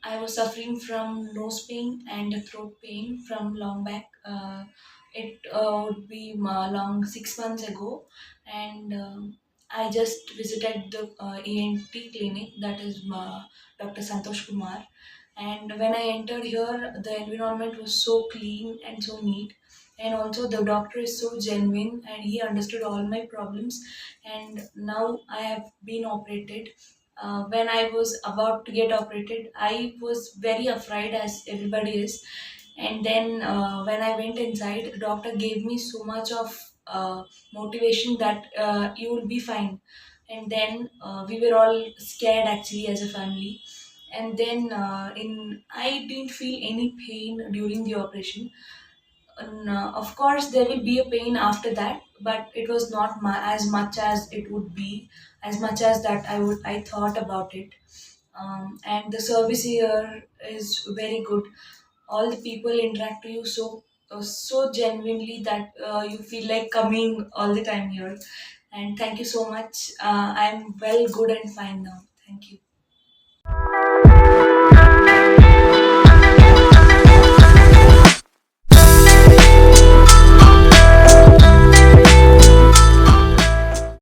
I was suffering from nose pain and throat pain from long back. It would be long 6 months ago, and I just visited the ENT clinic, that is Dr. Santosh Kumar. And when I entered here, the environment was so clean and so neat. And also, the doctor is so genuine and he understood all my problems. And now I have been operated. When I was about to get operated, I was very afraid, as everybody is. And then when I went inside, the doctor gave me so much of motivation that you will be fine. And then we were all scared actually as a family. And then I didn't feel any pain during the operation. And, of course, there will be a pain after that, but it was not as much as it would be, as much as that I thought about it. And the service here is very good. All the people interact to you so genuinely that you feel like coming all the time here. And thank you so much. I'm well, good, and fine now.